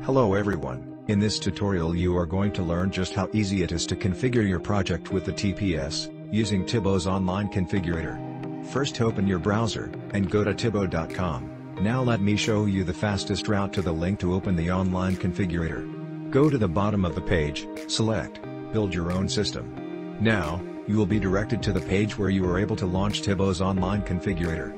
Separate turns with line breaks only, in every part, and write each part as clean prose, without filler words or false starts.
Hello everyone, in this tutorial you are going to learn just how easy it is to configure your project with the TPS, using Tibbo's Online Configurator. First open your browser, and go to tibbo.com. Now let me show you the fastest route to the link to open the Online Configurator. Go to the bottom of the page, select, Build Your Own System. Now, you will be directed to the page where you are able to launch Tibbo's Online Configurator.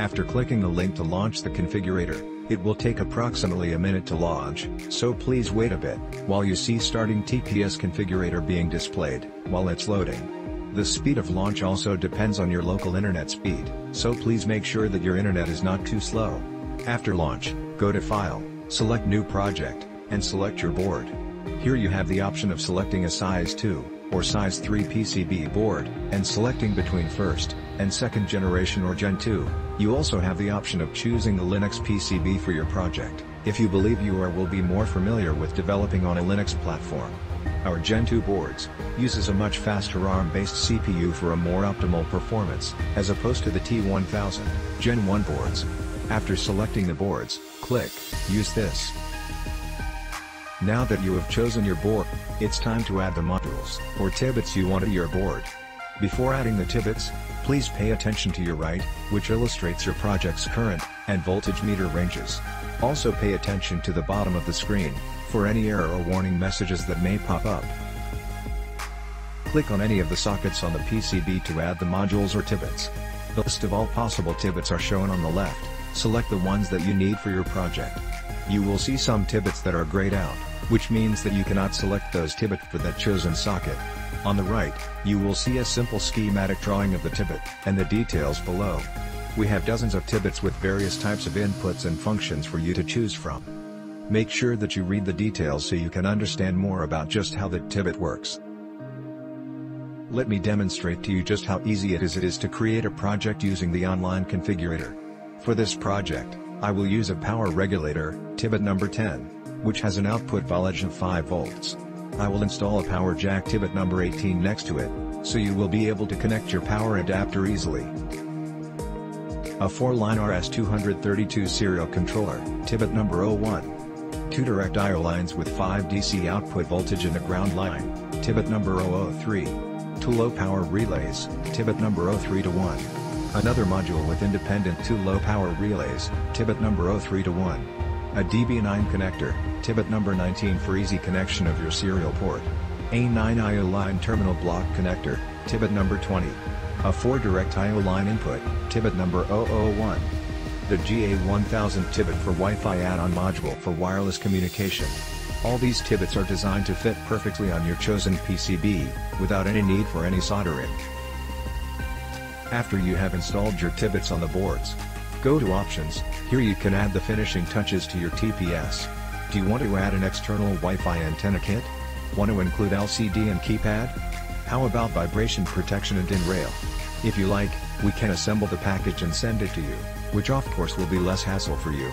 After clicking the link to launch the configurator, it will take approximately a minute to launch, so please wait a bit, while you see starting TPS configurator being displayed, while it's loading. The speed of launch also depends on your local internet speed, so please make sure that your internet is not too slow. After launch, go to File, select New Project, and select your board. Here you have the option of selecting a size 2, or size 3 PCB board, and selecting between first and second generation or Gen 2. You also have the option of choosing the Linux PCB for your project, if you believe you will be more familiar with developing on a Linux platform. Our Gen 2 boards uses a much faster ARM-based CPU for a more optimal performance, as opposed to the T1000 Gen 1 boards. After selecting the boards, click Use this. Now that you have chosen your board, it's time to add the modules, or Tibbets you want to your board. Before adding the Tibbets, please pay attention to your right, which illustrates your project's current and voltage meter ranges. Also pay attention to the bottom of the screen, for any error or warning messages that may pop up. Click on any of the sockets on the PCB to add the modules or Tibbets. The list of all possible Tibbets are shown on the left. Select the ones that you need for your project. You will see some Tibbets that are grayed out, which means that you cannot select those Tibbets for that chosen socket. On the right, you will see a simple schematic drawing of the Tibbet, and the details below. We have dozens of Tibbets with various types of inputs and functions for you to choose from. Make sure that you read the details so you can understand more about just how the Tibbet works. Let me demonstrate to you just how easy it is to create a project using the Online Configurator. For this project, I will use a power regulator, Tibbet number 10, which has an output voltage of 5 volts. I will install a power jack Tibbet number 18 next to it, so you will be able to connect your power adapter easily. A 4-line RS-232 serial controller, Tibbet number 01. 2 direct I/O lines with 5 DC output voltage and a ground line, Tibbet number 003. 2 low power relays, Tibbet number 03 to 1. Another module with independent 2 low power relays, Tibbet number 03 to 1. A DB9 connector, Tibbet number 19 for easy connection of your serial port. A 9 I/O line terminal block connector, Tibbet number 20. A 4 direct I/O line input, Tibbet number 001. The GA1000 Tibbet for Wi-Fi add-on module for wireless communication. All these Tibbets are designed to fit perfectly on your chosen PCB, without any need for any soldering. After you have installed your Tibbets on the boards, go to Options. Here you can add the finishing touches to your TPS. Do you want to add an external Wi-Fi antenna kit? Want to include LCD and keypad? How about vibration protection and in-rail? If you like, we can assemble the package and send it to you, which of course will be less hassle for you.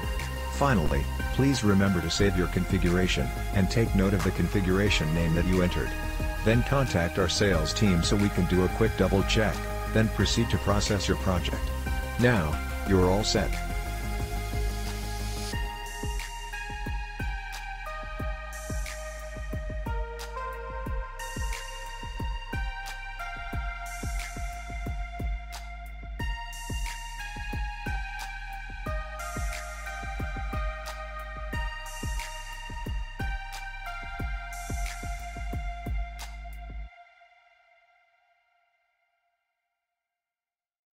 Finally, please remember to save your configuration, and take note of the configuration name that you entered. Then contact our sales team so we can do a quick double check, then proceed to process your project. Now, you're all set.